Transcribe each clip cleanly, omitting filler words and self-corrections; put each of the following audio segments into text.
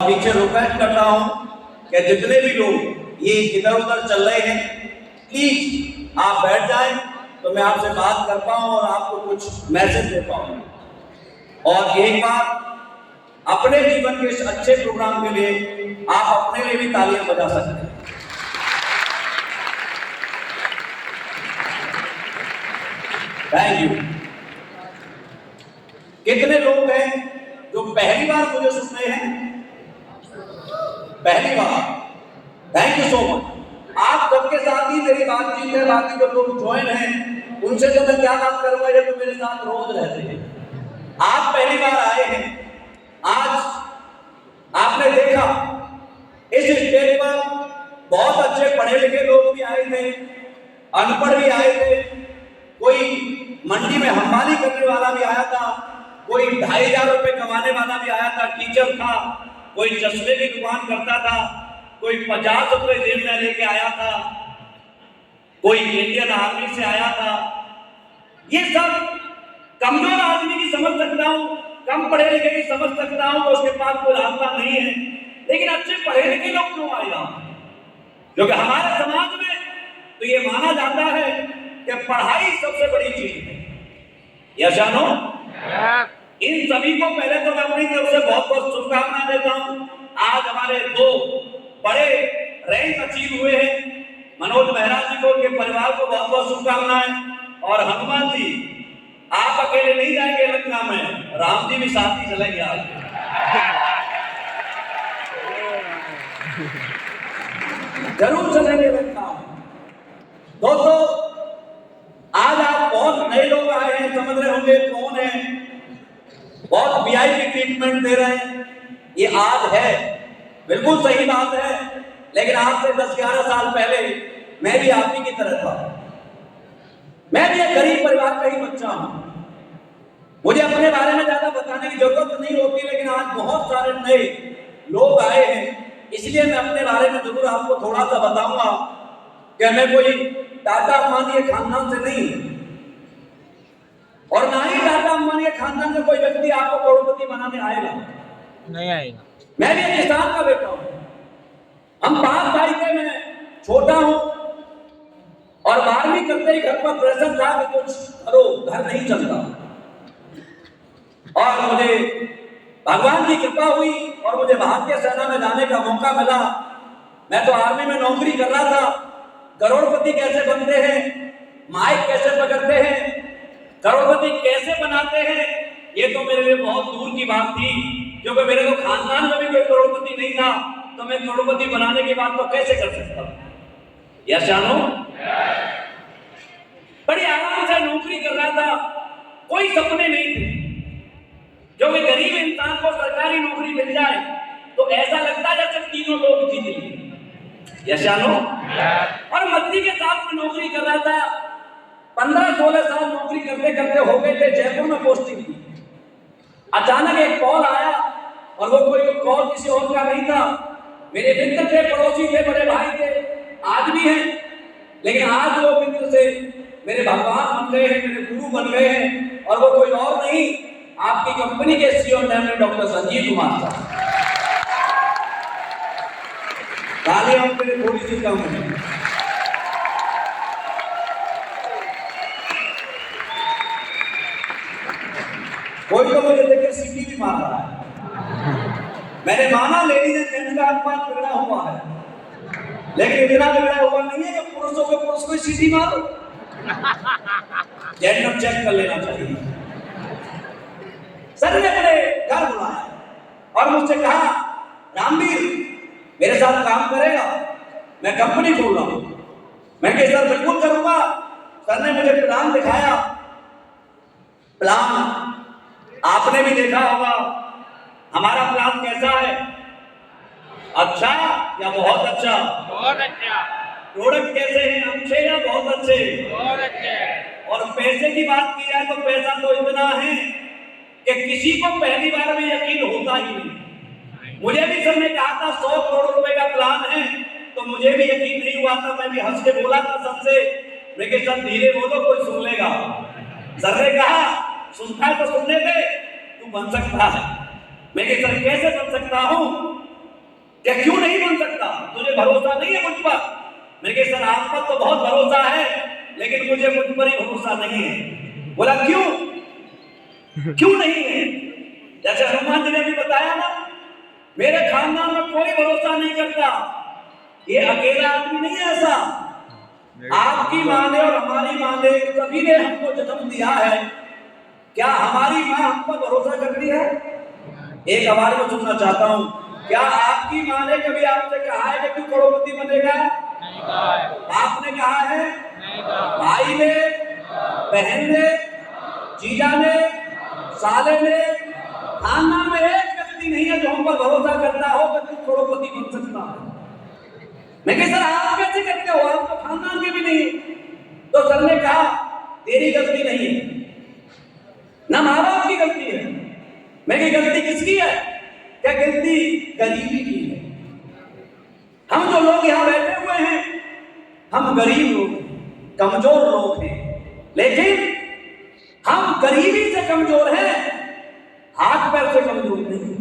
पीछे रिक्वेस्ट करता हूं कि जितने भी लोग ये इधर उधर चल रहे हैं प्लीज आप बैठ जाएं तो मैं आपसे बात कर पाऊं और आपको कुछ मैसेज दे पाऊं। और एक बार अपने जीवन के इस अच्छे प्रोग्राम के लिए आप अपने लिए भी तालियां बजा सकते हैं। Thank you. कितने लोग हैं जो पहली बार मुझे सुन रहे हैं? पहली बार, थैंक यू सो मच। आप सबके साथ ही मेरी बातचीत है, बाकी जो लोग ज्वाइन हैं उनसे तो मैं क्या बात करूंगा, ये तो मेरे साथ रोज रहते हैं। आप पहली बार आए हैं, आज आपने देखा इस स्टेज पर बहुत अच्छे पढ़े लिखे लोग भी आए थे, अनपढ़ भी आए थे, कोई मंडी में हमाली करने वाला भी आया था, कोई 2,500 रुपए कमाने वाला भी आया था, टीचर था, कोई चश्मे की दुकान करता था, कोई 50 रुपए जेब में लेके आया था, कोई इंडियन आर्मी से आया था। ये सब कमजोर आदमी की समझ सकता हूं, कम पढ़े लिखे की समझ सकता हूं, तो उसके पास कोई रास्ता नहीं है। लेकिन अच्छे पढ़े लिखे लोग क्यों आए? क्योंकि हमारे समाज में तो ये माना जाता है कि पढ़ाई सबसे बड़ी चीज है। यह जानो, इन सभी को पहले तो मैं अपनी तरफ से बहुत बहुत शुभकामनाएं देता हूं। आज हमारे 2 बड़े रैंक अचीव हुए हैं। मनोज मेहरा जी को, उनके परिवार को बहुत बहुत शुभकामनाएं। और हनुमान जी, आप अकेले नहीं जाएंगे लंका में, राम जी भी साथ ही चलेंगे आपके। जरूर चलेंगे लंका में। दोस्तों, आज आप बहुत नए लोग आए हैं, समझ रहे होंगे कौन है, बहुत वीआईपी ट्रीटमेंट दे रहे हैं। ये आज है, बिल्कुल सही बात है, लेकिन आज से 10-11 साल पहले मैं भी आप ही की तरह था। मैं भी एक गरीब परिवार का ही बच्चा हूं। मुझे अपने बारे में ज्यादा बताने की जरूरत नहीं होती, लेकिन आज बहुत सारे नए लोग आए हैं, इसलिए मैं अपने बारे में जरूर आपको थोड़ा सा बताऊंगा कि मैं कोई टाटा अंबानी खानदान से नहीं, और ना ही टाटा अंबानी खानदान से कोई व्यक्ति आपको करोड़पति बनाने आएगा, नहीं आएगा। मैं भी एक किसान का बेटा हूं। हम 5 भाई थे, मैं छोटा हूं, और 12वीं करते ही घर पर प्रेशर था कि कुछ करो, घर नहीं चलता। और मुझे भगवान की कृपा हुई और मुझे भारतीय सेना में जाने का मौका मिला। मैं तो आर्मी में नौकरी कर रहा था। करोड़पति कैसे बनते हैं, माइक कैसे पकड़ते हैं, करोड़पति कैसे बनाते हैं, ये तो मेरे लिए बहुत दूर की बात थी, क्योंकि मेरे तो खानदान में भी कोई करोड़पति नहीं था। तो मैं करोड़पति बनाने की बात तो कैसे कर सकता? यस जानो, बड़ी आराम से नौकरी कर रहा था, कोई सपने नहीं थे। जो भी गरीब इंसान को सरकारी नौकरी मिल जाए तो ऐसा लगता है जैसे तीनों लोग जीत लिए। यस जानो, और मस्ती के साथ में नौकरी कर रहा था। 15-16 साल नौकरी करते करते हो गए थे, जयपुर में पोस्टिंग थी। अचानक एक कॉल आया, और वो कोई कॉल किसी और का नहीं था। मेरे मित्र थे, पड़ोसी थे, बड़े भाई थे, आज भी हैं, लेकिन आज वो मित्र से मेरे भगवान बन गए हैं, मेरे गुरु बन गए हैं। और वो कोई और नहीं, आपकी कंपनी के सीईओ नाम है डॉक्टर संजीव कुमार साहब। तालियां उनके लिए थोड़ी सी कम है। कोई तो मुझे देख के सीटी भी मार रहा है। मैंने माना लेडीज एंड जेंट्स का अनुपात बिगड़ा हुआ है, लेकिन इतना बिगड़ा हुआ नहीं है कि पुरुषों के पुरुष को सीटी मारो। जेंडर चेक कर लेना चाहिए। सर ने अपने घर बुलाया और मुझसे कहा, रामवीर मेरे साथ काम करेगा? मैं कंपनी खोल रहा हूं। मैं कहा सर बिल्कुल करूंगा। सर ने मुझे प्लान दिखाया। प्लान आपने भी देखा होगा। हमारा प्लान कैसा है? अच्छा या बहुत अच्छा? बहुत अच्छा। प्रोडक्ट कैसे हैं? अच्छे या बहुत अच्छे? बहुत अच्छे। और पैसे की बात की जाए तो पैसा तो इतना है कि किसी को पहली बार में यकीन होता ही नहीं। मुझे भी सर ने कहा था 100 करोड़ रुपए का प्लान है, तो मुझे भी यकीन नहीं हुआ था। मैं भी हंस के बोला था सबसे, लेकिन सर धीरे बोलो, कोई सुन लेगा। सर ने कहा सुनता है तो सुनने दे, तू बन सकता है। मैं सर कैसे बन सकता हूं? क्या क्यों नहीं बन सकता? तुझे भरोसा नहीं है मुझ पर? मैंने कहा सर आप पर तो बहुत भरोसा है, लेकिन मुझे मुझ पर ही भरोसा नहीं है। बोला क्यों? क्यों नहीं है? जैसे हनुमान जी ने भी बताया ना, मेरे खानदान में कोई भरोसा नहीं करता। ये अकेला आदमी नहीं है ऐसा, आपकी माँ ने और हमारी माँ ने, सभी ने हमको जन्म दिया है। क्या हमारी माँ हम पर भरोसा करती है? एक आवाज में सुनना चाहता हूँ, क्या आपकी माँ ने कभी आपसे कहा है कि तू करोड़पति बनेगा? नहीं कहा है। आपने कहा है? नहीं कहा। भाई ने, बहन ने, जीजा ने, साले ने, खानदान में एक व्यक्ति नहीं है जो हम पर भरोसा करता हो कि तू करोड़पति बन सकता है। मैं कहा सर आप कैसे करते हो, आप तो खानदान के भी नहीं। तो सर ने कहा तेरी गलती नहीं है, ना माँ बाप की गलती है। मेरी गलती किसकी है? क्या गलती गरीबी की है। हम जो लोग यहाँ बैठे हुए हैं, हम गरीब लोग, कमजोर लोग हैं, लेकिन हम गरीबी से कमजोर हैं, हाथ पैर से कमजोर नहीं।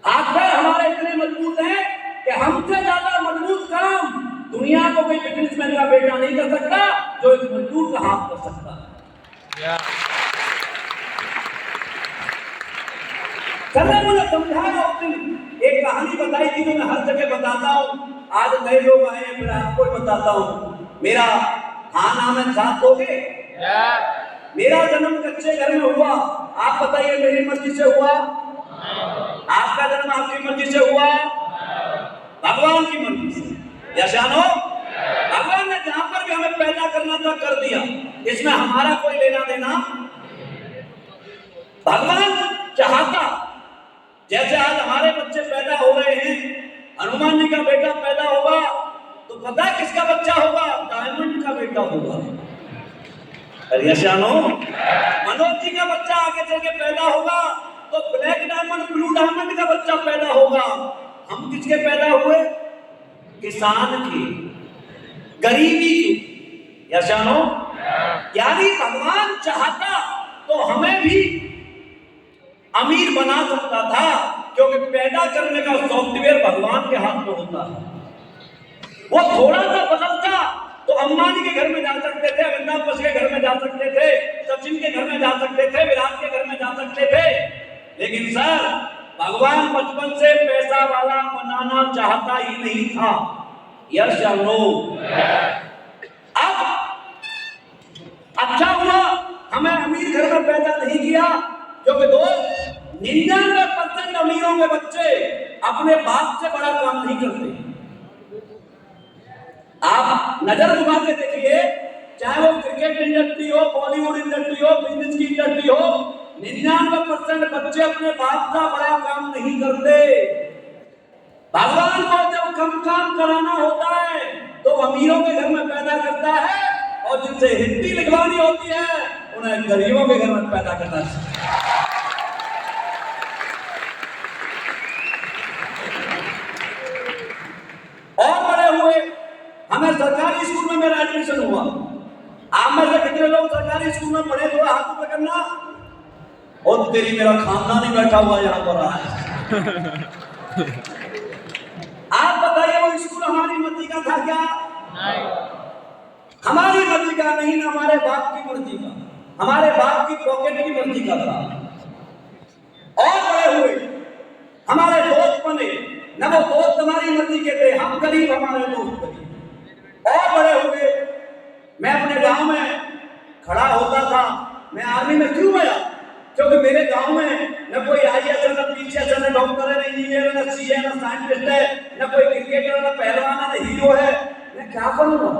हाथ पैर हमारे इतने मजबूत हैं कि हमसे ज्यादा मजबूत काम दुनिया को कोई बिजनेसमैन का बेटा नहीं कर सकता जो एक मजदूर का हाथ कर सकता है। सर ने मुझे समझाया, उस दिन एक कहानी बताई थी जो मैं हर जगह बताता हूँ। आज नए लोग आए हैं, फिर आपको बताता हूँ। मेरा हाँ नाम है साथ हो गए। मेरा जन्म कच्चे घर में हुआ। आप बताइए मेरी मर्जी से हुआ? आपका जन्म आपकी मर्जी से हुआ? भगवान की मर्जी से। यशानो, भगवान ने जहां पर भी हमें पैदा करना था कर दिया, इसमें हमारा कोई लेना देना। भगवान चाहता, जैसे आज हमारे बच्चे पैदा हो रहे हैं, हनुमान जी का बेटा पैदा होगा तो पता है किसका बच्चा होगा? डायमंड का बेटा होगा। अरे यशानो, मनोज जी का बच्चा आगे चल के पैदा होगा तो ब्लैक डायमंड, ब्लू डायमंड का बच्चा पैदा होगा। हम किसके पैदा हुए? किसान की, गरीबी की। यशानो, यानी भगवान चाहता तो हमें भी अमीर बना सकता था, क्योंकि पैदा करने का सॉफ्टवेयर भगवान के हाथ में होता है। वो थोड़ा सा बदलता तो अंबानी के घर में जा सकते थे, अमिताभ बच्चन के घर में जा सकते थे, सचिन के घर में जा सकते थे, विराट के घर में जा सकते थे। लेकिन सर, भगवान बचपन से पैसा वाला बनाना चाहता ही नहीं था। यस या नो? अब अच्छा हुआ हमें अमीर घर में पैदा नहीं किया, क्योंकि दोस्त 99% अमीरों के बच्चे अपने बाप से बड़ा काम नहीं करते। आप नजर घुमा के देखिए, चाहे वो क्रिकेट इंडस्ट्री हो, बॉलीवुड इंडस्ट्री हो, बिजनेस की इंडस्ट्री हो, 99% बच्चे अपने बाप का बड़ा काम नहीं करते। भगवान को जब कम काम कराना होता है तो अमीरों के घर में पैदा करता है, और जिनसे हिंदी लिखवानी होती है उन्हें गरीबों के घर में पैदा करता है। और बड़े हुए, हमें सरकारी स्कूल में मेरा एडमिशन हुआ। आप में से कितने लोग सरकारी स्कूल में पढ़े? थोड़ा हाथ ऊपर करना। और तेरी मेरा खानदान ही बैठा हुआ यहाँ पर है। आप बताइए वो स्कूल हमारी मर्जी का था क्या? नहीं। हमारी मर्जी का नहीं, ना हमारे बाप की मर्जी का, हमारे बाप की पॉकेट की मर्जी का था। और बड़े हुए, हमारे दोस्त बने, ना वो दोस्त हमारी मर्जी के थे, हम गरीब, हमारे दोस्त गरीब। और बड़े हुए, मैं अपने गांव में खड़ा होता था। मैं आर्मी में क्यों गया? क्योंकि मेरे गांव में न कोई आईएएस है, न पीसीएस है, न डॉक्टर है, न इंजीनियर है, न सीए है, न साइंटिस्ट है, न कोई क्रिकेटर है, न पहलवान है, न हीरो है। मैं क्या करूंगा?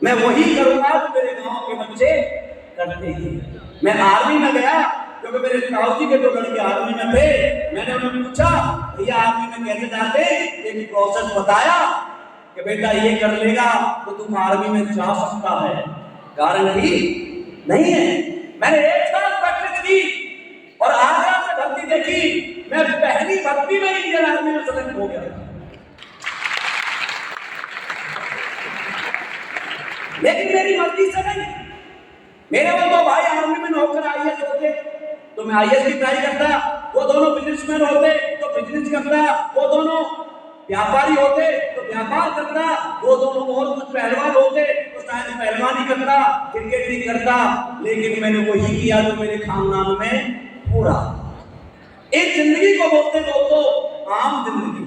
मैं वही करूंगा जो मेरे गांव के बच्चे करते हैं। मैं आर्मी में गया क्योंकि मेरे ताऊजी के 2 लड़के आर्मी में थे। मैंने उन्हें पूछा भैया आर्मी में कैसे जाते? एक प्रोसेस बताया कि बेटा ये कर लेगा तो तुम आर्मी में जा सकता है। गारंटी नहीं है। मैंने 1 साल प्रैक्टिस की और आगरा से भर्ती देखी। मैं पहली भर्ती में इंडियन आर्मी में सेलेक्ट हो गया। लेकिन मेरी मर्जी से नहीं। मेरे वो 2 भाई आर्मी में नौकर आईएएस होते तो मैं आईएएस की ट्राई करता, वो दोनों बिजनेसमैन होते तो बिजनेस करता, वो व्यापारी होते तो व्यापार करता, वो दोनों और कुछ पहलवान होते तो शायद पहलवानी करता, क्रिकेट नहीं करता, लेकिन मैंने वही किया जो मेरे खानदान में पूरा। इस जिंदगी को बोलते दोस्तों आम जिंदगी।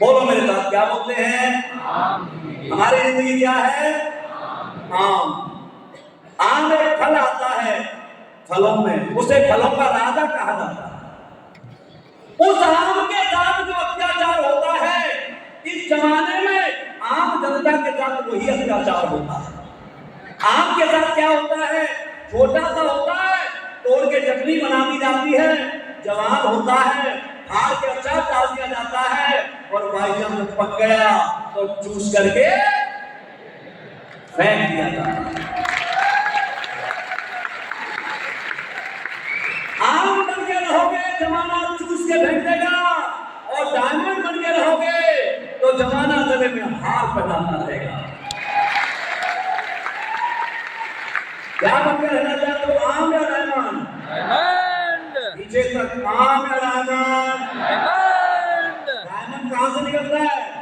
बोलो मेरे साथ, क्या बोलते हैं? हमारी जिंदगी क्या है? आम। आम एक फल आता है, फलों में उसे फलों का राजा कहा जाता है। उस आम के साथ जो अत्याचार होता है, इस जमाने में आम जनता के साथ वही अत्याचार होता है। आम के साथ क्या होता है? छोटा सा होता है, तोड़ के चटनी बना दी जाती है, जवान होता है, हार के अचार डाल दिया जाता है, और भाई जब पक गया तो चूस करके फेंक दिया जाता है। आम बन के रहोगे, जमाना चूस के फेंक देगा, और डायमंड बन के रहोगे तो जमाना गले में हार पहनाता रहेगा। क्या बन के रहना चाहते हो? आम या डायमंड? पीछे तक आम या डायमंड? डायमंड कहां से निकलता है?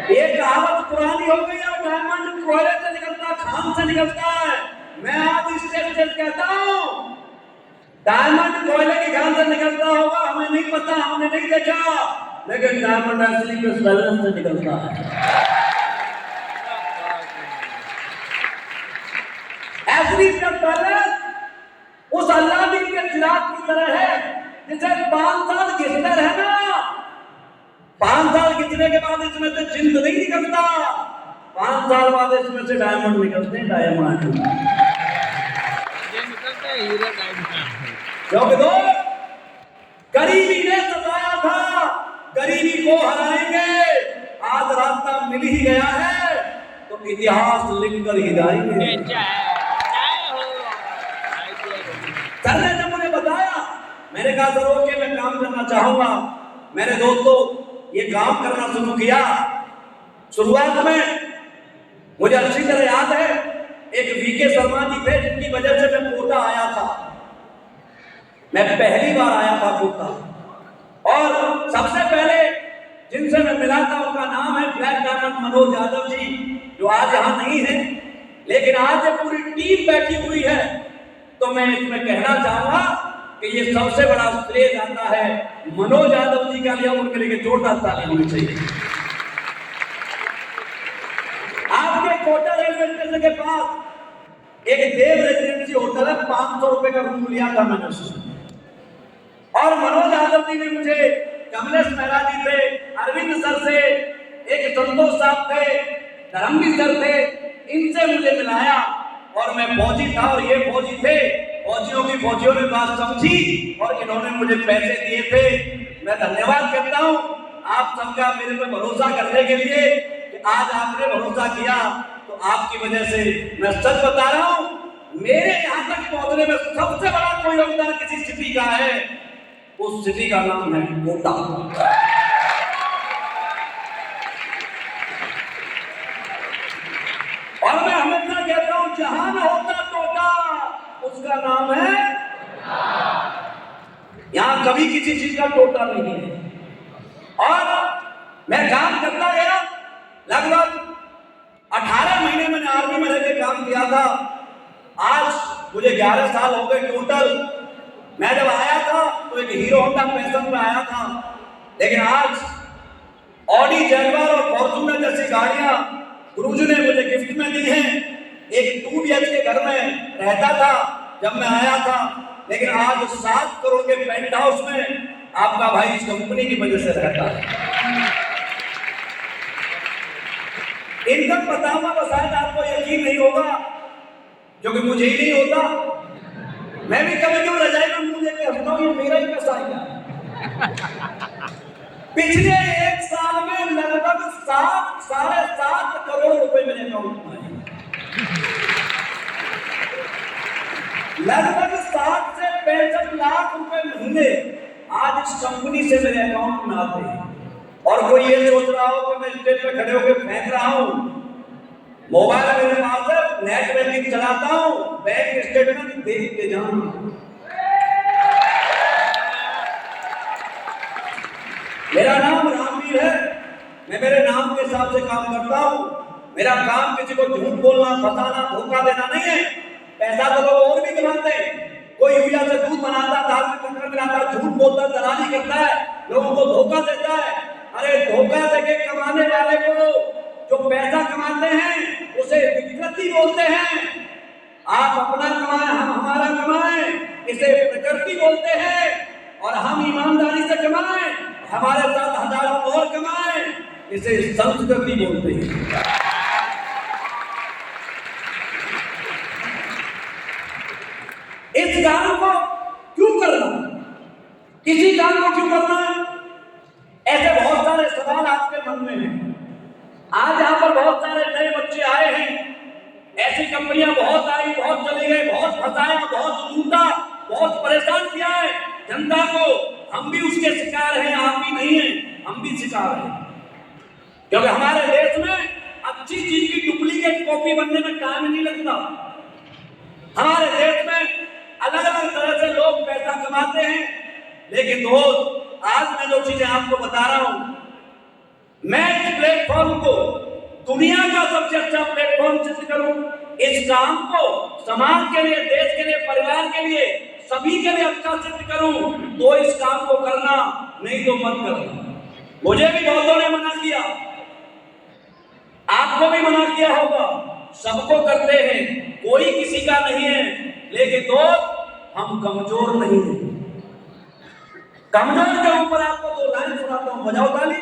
एक कहावत पुरानी हो गई है, डायमंड कोयले से निकलता, खान से निकलता है। मैं आज स्टेज से कहता हूं, डायमंड कोयले की खान से निकलता होगा, हमें नहीं पता, हमने नहीं देखा, लेकिन डायमंड असली के बैलेंस से निकलता है। असली का बैलेंस उस अल्लादीन के चिराग की तरह है, जिसे 5 साल घिसते रहना, 5 साल घिसने के बाद इसमें से जिंद नहीं निकलता, 5 साल बाद इसमें से डायमंड निकलते हैं। डायमंड हीरा डायमंड। क्योंकि दोस्त, गरीबी ने सताया था, गरीबी को हराएंगे। आज रास्ता मिल ही गया है तो इतिहास लिखकर ही जाएंगे। सर ने जब मुझे बताया, मैंने कहा सर ओके, मैं काम करना चाहूंगा। मेरे दोस्तों, ये काम करना शुरू किया। शुरुआत में मुझे अच्छी तरह याद है, एक वीके शर्मा जी थे जिनकी वजह से मैं कोटा आया था। मैं पहली बार आया था कोटा, और सबसे पहले जिनसे मैं मिला था उनका नाम है ब्लैक डायमंड मनोज यादव जी, जो आज यहाँ नहीं है, लेकिन आज ये पूरी टीम बैठी हुई है। तो मैं इसमें कहना चाहूंगा कि ये सबसे बड़ा श्रेय जाता है मनोज यादव जी का, लिया उनके लिए जोरदार ताली होनी चाहिए। आपके कोटा रेलवे स्टेशन के पास एक देव रेजिडेंसी होटल है, 500 रुपए का रूम लिया था मैंने उसमें, और मनोज यादव जी ने मुझे, कमलेश मेहरा जी थे, अरविंद सर से, एक संतोष साहब थे, धर्मवीर सर थे, इनसे मुझे मिलाया, और मैं फौजी था और ये फौजी थे। फौजियों की फौजियों ने बात समझी और इन्होंने मुझे पैसे दिए थे। मैं धन्यवाद करता हूं आप सबका मेरे पे भरोसा करने के लिए, कि आज आपने भरोसा किया, तो आपकी वजह से मैं सच बता रहा हूं, मेरे यहां तक पहुंचने में सबसे बड़ा कोई योगदान किसी सिटी का है, उस सिटी का नाम है कोटा। और मैं हमेशा कहता हूं, जहां न होता कोटा, उसका नाम है। यहां कभी किसी चीज का टोटा नहीं है। और मैं काम करता गया, लगभग 18 महीने मैंने आर्मी में रहकर काम किया था। आज मुझे 11 साल हो गए टोटल। मैं जब आया था तो एक हीरो होंडा पैशन में आया था, लेकिन आज ऑडी जैगवार और फॉर्च्यूनर जैसी गाड़ियां गुरुजी ने मुझे गिफ्ट में दी हैं। एक 2 BHK घर में रहता था जब मैं आया था, लेकिन आज 7 करोड़ के पेंट हाउस में आपका भाई इस कंपनी की वजह से रहता है। इनकम बताऊंगा तो शायद आपको यकीन नहीं होगा, क्योंकि मुझे ही नहीं होता। मैं भी कभी कभी रजाई में मुंह देके हंसता हूं, ये मेरा ही पैसा है। पिछले 1 साल में लगभग 7.5 करोड़ रुपए मेरे अकाउंट में आए, लगभग 60 से 65 लाख रुपए महीने आज इस कंपनी से मेरे अकाउंट में आते हैं। और कोई ये सोच रहा हो कि मैं स्टेज पे खड़े होकर फेंक रहा हूं, मोबाइल मेरे पास है, नेट बैंकिंग चलाता हूं, बैंक स्टेटमेंट देख के जाऊं। मेरा नाम रामवीर है, मैं मेरे नाम के हिसाब से काम करता हूँ। मेरा काम किसी को झूठ बोलना, फंसाना, धोखा देना नहीं है। पैसा तो लोग और भी कमाते हैं, कोई यूरिया से दूध बनाता, दाल में शक्कर मिलाता, झूठ बोलता, दलाली करता है, लोगों को धोखा देता है। अरे धोखा देके कमाने वाले को, जो पैसा कमाते हैं, उसे विकृति बोलते हैं। आप अपना कमाएं, हम हमारा कमाएं, इसे प्रकृति बोलते हैं। और हम ईमानदारी से कमाएं, हमारे साथ हजारों और कमाएं, इसे संस्कृति बोलते हैं। इस काम को क्यों करना, किसी काम को क्यों करना है, ऐसे बहुत सारे सवाल आपके मन में हैं। आज यहाँ पर बहुत सारे नए बच्चे आए हैं, ऐसी कंपनियां बहुत आई, बहुत चली गई, बहुत फंसाया, बहुत लूटा, बहुत परेशान किया है जनता को। हम भी उसके शिकार हैं, आप भी नहीं हैं, हम भी शिकार हैं। क्योंकि हमारे देश में अच्छी चीज की डुप्लीकेट कॉपी बनने में टाइम नहीं लगता। हमारे देश में अलग अलग तरह से लोग पैसा कमाते हैं। लेकिन दोस्त, आज मैं जो चीजें आपको बता रहा हूं, मैं इस प्लेटफॉर्म को दुनिया का सबसे अच्छा प्लेटफॉर्म सिद्ध करूं। इस काम को समाज के लिए, देश के लिए, परिवार के लिए, सभी के लिए अच्छा सिद्ध करूं, तो इस काम को करना, नहीं तो मत करना। मुझे भी बहुतों ने मना किया, आपको भी मना किया होगा, सबको करते हैं, कोई किसी का नहीं है। लेकिन दोस्त, हम कमजोर नहीं हैं। कमजोर के ऊपर आपको दो लाइन सुनाता हूं, बजाओ ताली।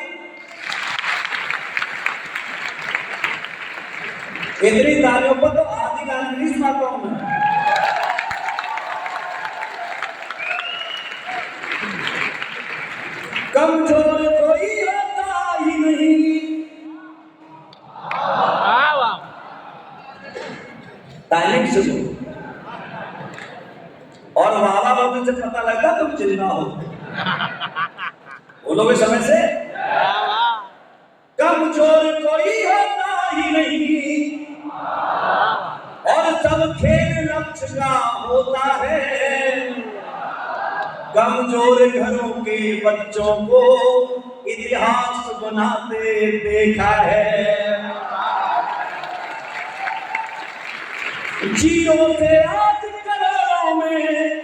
इतनी तालियों पर तो आधी गाली नहीं सुनाता हूं मैं। कमजोर कोई होता ही नहीं। टाइमिंग सुनो, और वाला बोलने से पता लगता तुम जिंदा हो। बोलोगे समय से, कमजोर कोई होता ही नहीं, और सब खेल लक्ष्य का होता है। कमजोर घरों के बच्चों को इतिहास बनाते देखा है। जीरो से आज करोड़ों में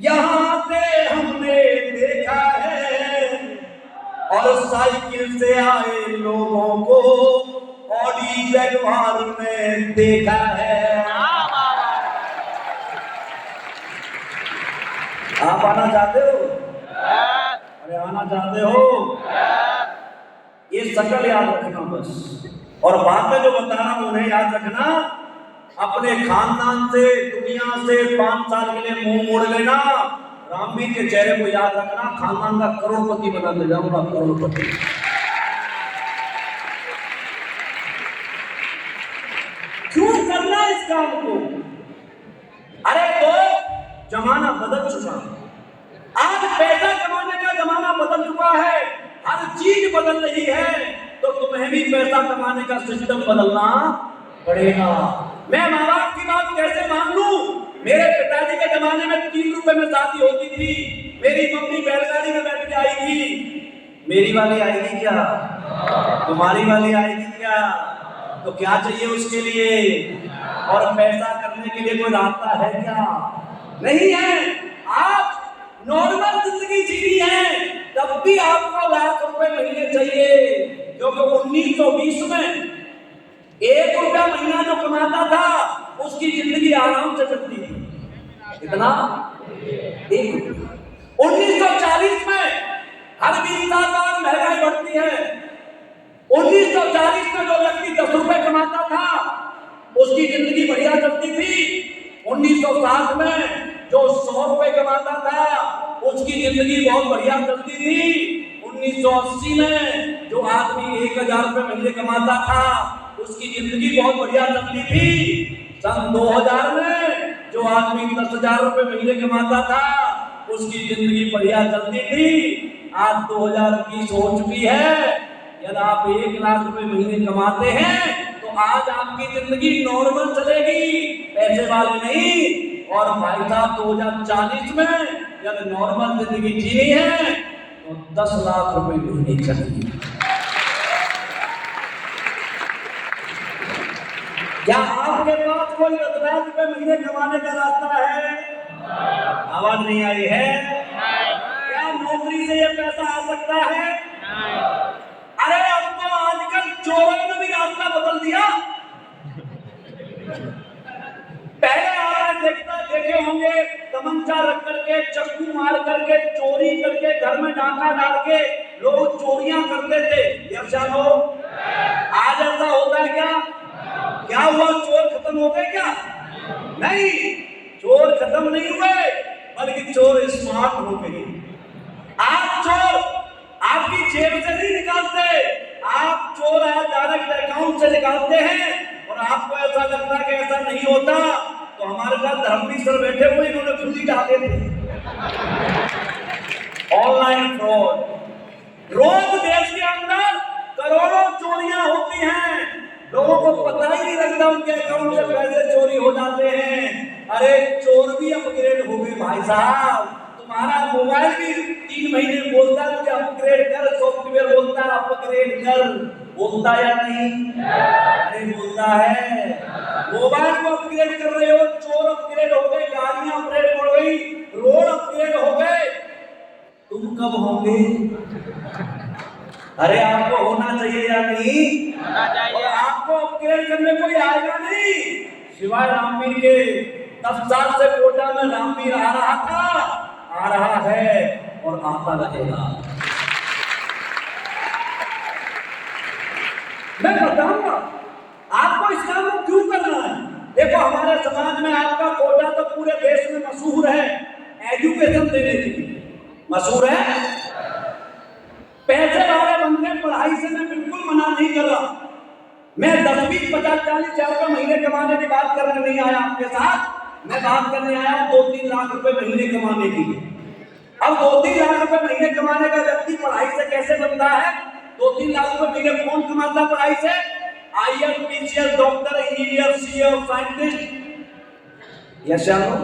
यहाँ से हमने देखा है, और साइकिल से आए लोगों को ऑडी जगवार में देखा है। आप आना चाहते हो? अरे आना चाहते हो? ये शकल याद रखना बस, और बातें जो बता रहा हूं उन्हें याद रखना। अपने खानदान से, दुनिया से 5 साल के लिए मुंह मोड़ लेना। रामवीर के चेहरे को याद रखना, खानदान का करोड़पति बना दे जाऊंगा, करोड़पति। क्यों करना इस काम को? अरे तो जमाना बदल चुका है। आज पैसा कमाने का जमाना बदल चुका है, हर चीज बदल रही है। तो तुम्हें भी पैसा कमाने का सिस्टम बदलना पड़ेगा। मैं माँ बाप की बात कैसे मान लूं? मेरे पिताजी के जमाने में 3 रुपए में शादी होती थी। मेरी मम्मी बैलगाड़ी में बैठ के आई थी। मेरी वाली आएगी क्या? तुम्हारी वाली आएगी क्या? तो क्या चाहिए उसके लिए? और पैसा करने के लिए कोई रास्ता है क्या? नहीं है। आप नॉर्मल जिंदगी जीनी है, तब भी आपको लाख रुपए महीने चाहिए। क्योंकि 1920 में 1 रुपया महीना जो कमाता था, उसकी जिंदगी आराम से चलती थी। कितना? 1 रुपया। 1940 में हर 20 साल बाद महंगाई बढ़ती है। 1940 में जो व्यक्ति 10 रुपए कमाता था, उसकी जिंदगी बढ़िया चलती थी। 1960 में जो 100 रुपए कमाता था, उसकी जिंदगी बहुत बढ़िया चलती थी। 1980 में जो आदमी 1000 रुपए महीने कमाता था, उसकी जिंदगी बहुत बढ़िया चलती थी। सन 2000 में जो आदमी 10,000 रुपए महीने कमाता था, उसकी जिंदगी बढ़िया चलती थी। आज 2020 हो चुकी है। यदि आप 1 लाख रुपए महीने कमाते हैं, तो आज आपकी जिंदगी नॉर्मल चलेगी, पैसे वाली नहीं। और भाई साहब 2040 में यदि नॉर्मल जिंदगी जीनी है, तो 10 लाख रुपए महीने चाहिए। क्या आपके पास कोई 10 लाख रुपए महीने कमाने का रास्ता है? आवाज नहीं आई है? क्या नौकरी से ये पैसा आ सकता है? अरे अब तो आजकल चोरों ने भी रास्ता बदल दिया। पहले आपने देखे होंगे तमंचा रख करके, चक्कू मार करके, चोरी करके, घर में डाका डाल के लोग चोरियां करते थे। यक्षानो, आज ऐसा होता है क्या? क्या हुआ, चोर खत्म हो गए क्या? नहीं, चोर खत्म नहीं हुए, बल्कि चोर स्मार्ट हो गए। आप चोर आपकी जेब से नहीं निकालते, आप चोर डायरेक्ट अकाउंट से निकालते हैं। और आपको ऐसा लगता है कि ऐसा नहीं होता, तो हमारे साथ धर्मवीर सर बैठे हुए, इन्होंने खुद ही डाले थे। ऑनलाइन फ्रॉड, रोज देश के अंदर करोड़ों चोरियां होती हैं, लोगों को पता ही नहीं लगता, उनके अकाउंट से पैसे चोरी हो जाते हैं। अरे चोर भी अपग्रेड हो गए भाई साहब। तुम्हारा मोबाइल भी 3 महीने बोलता है मुझे अपग्रेड कर, सॉफ्टवेयर बोलता है अपग्रेड कर, बोलता या नहीं? अरे बोलता है। मोबाइल को अपग्रेड कर रहे हो, चोर अपग्रेड हो गए, गाड़ियां अपग्रेड हो गई, रोड अपग्रेड हो गए, तुम कब होंगे? अरे आपको होना चाहिए या नहीं? और आपको अपग्रेड करने कोई आएगा नहीं सिवाय रामवीर के। 10 साल से कोटा में रामवीर आ रहा था, आ रहा है और आता रहेगा। मैं बताऊंगा आपको इस काम को क्यों करना है। देखो हमारे समाज में आपका कोटा तो पूरे देश में मशहूर है, एजुकेशन देने के लिए मशहूर है। पैसे वाले बंदे, पढ़ाई से मैं बिल्कुल मना नहीं कर रहा। मैं 10, 20, 50, 40 हजार रुपए महीने कमाने की बात करने नहीं आया आपके साथ। मैं बात करने आया 2-3 लाख रुपए महीने कमाने की। अब 2-3 लाख रुपए महीने कमाने का व्यक्ति पढ़ाई से कैसे बनता है? 2-3 लाख रुपए महीने कौन कमाता है पढ़ाई से? IAS, PCS, doctor, engineer, CA, scientist. Yes या नो?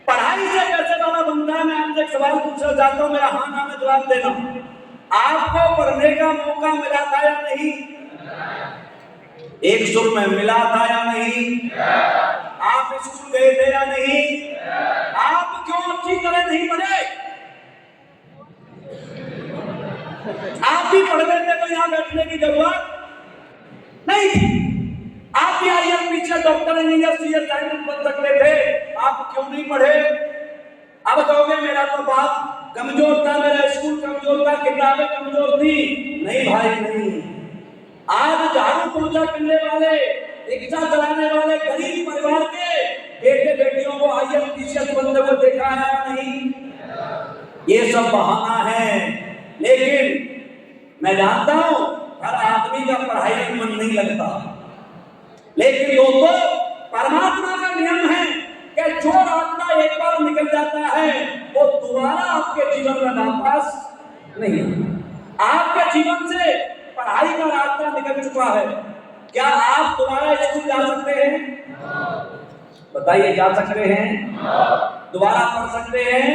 पढ़ाई से पैसे वाला बनता है। मैं आपसे एक सवाल पूछना चाहता हूं, मेरा हाँ ना में जवाब देना। आपको पढ़ने का मौका मिला था या नहीं? एक सुर में मिला था या नहीं? आप स्कूल गए थे या नहीं? आप क्यों अच्छी तरह नहीं पढ़े? आप भी पढ़ रहे थे तो यहां बैठने की जरूरत नहीं थी। आप भी IAS, PCS, doctor, engineer, CA, scientist बन सकते थे, आप क्यों नहीं पढ़े? अब कहोगे मेरा तो बाप कमजोर था, मेरा स्कूल कमजोर था, किताबें कमजोर थी। नहीं भाई नहीं। आज झाड़ू पोछा करने वाले, रिक्शा चलाने वाले गरीब परिवार के बेटे बेटियों को IAS, PCS बनते हुए देखा है या नहीं? ये सब बहाना है। लेकिन मैं जानता हूं हर आदमी का पढ़ाई में मन नहीं लगता, लेकिन दोस्तों परमात्मा का नियम है कि जो रास्ता एक बार निकल जाता है वो दोबारा आपके जीवन में वापस नहीं आता। आपके जीवन से पढ़ाई का रास्ता निकल चुका है, क्या आप दोबारा स्कूल जा सकते हैं? बताइए, जा सकते हैं? दोबारा पढ़ सकते हैं?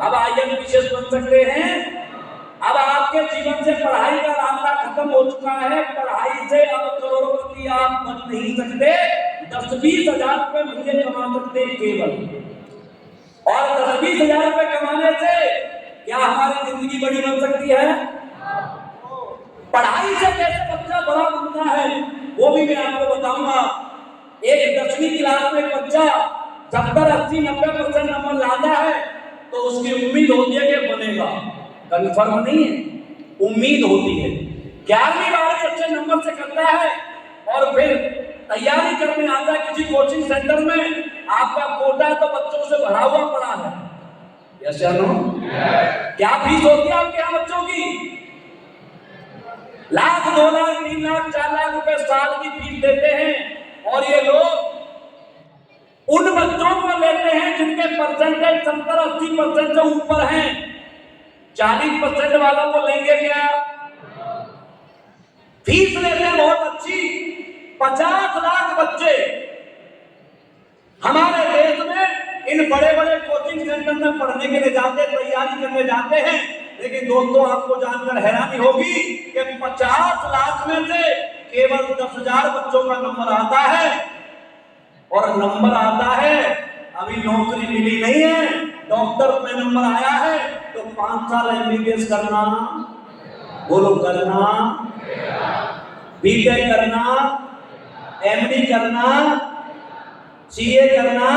अब IAS, PCS बन सकते हैं? अब आपके जीवन से पढ़ाई का रास्ता खत्म हो चुका है। पढ़ाई से अब करोड़पति आप बन नहीं सकते। 10-20 हजार रुपए महीने कमा सकते केवल। और 10-20 हजार रुपए कमाने से क्या हमारी जिंदगी बड़ी बन सकती है? पढ़ाई से कैसे बच्चा बड़ा बनता है वो भी मैं आपको बताऊंगा। एक 10वीं क्लास में बच्चा 70-80-90% नंबर लाता है तो उसकी उम्मीद होती है कि बनेगा, कन्फर्म नहीं है, उम्मीद होती है। 11वीं 12वीं अच्छे नंबर से करता है और फिर तैयारी करने आता है किसी कोचिंग सेंटर में। आपका कोटा तो बच्चों से भरा हुआ पड़ा है। यस या नो? क्या फीस होती है आपके यहाँ बच्चों की? लाख, 2 लाख, 3 लाख, 4 लाख रुपए साल की फीस देते हैं। और ये लोग उन बच्चों को लेते हैं जिनके परसेंटेज 70-80% से ऊपर हैं। 40% वालों को लेंगे क्या? फीस लेते हैं बहुत अच्छी। 50 लाख बच्चे हमारे देश में इन बड़े बड़े कोचिंग सेंटर में पढ़ने के लिए जाते, तैयारी करने जाते हैं, लेकिन दोस्तों आपको जानकर हैरानी होगी कि 50 लाख में से केवल 10,000 बच्चों का नंबर आता है। और नंबर आता है, अभी नौकरी मिली नहीं है, डॉक्टर में नंबर आया है तो 5 साल एमबीबीएस करना, बोलो करना, बीटेक करना, एमडी करना, सीए करना,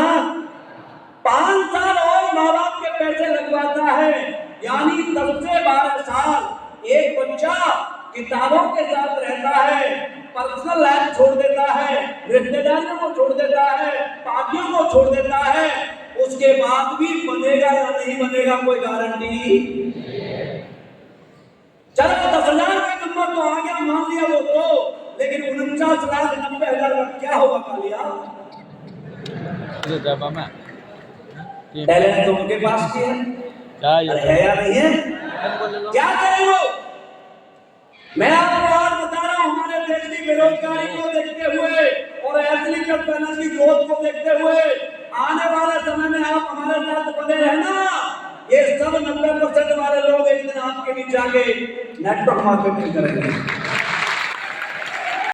5 साल और माँ बाप के पैसे लगवाता है। यानी 10 से 12 साल एक बच्चा किताबों के साथ रहता है, पर्सनल लाइफ छोड़ देता है, रिश्तेदारों को छोड़ देता है, पार्टियों को छोड़ देता है, उसके बाद भी बनेगा या नहीं बनेगा कोई गारंटी। चलो 10,000 का नंबर तो आ गया, मान लिया वो तो, लेकिन 49,90,000 का क्या होगा कालिया? टैलेंट तो उनके पास भी है, है या नहीं है? क्या करें वो? मैं आपको आज बता रहा हूं, हमारे देश की बेरोजगारी को देखते हुए और एग्रीकल्चर फाइनेंस की ग्रोथ को देखते हुए आने वाले समय में आप हमारे साथ बने रहना। ये सब 90% वाले लोग एक दिन आपके नीचे आके नेटवर्क मार्केटिंग करेंगे।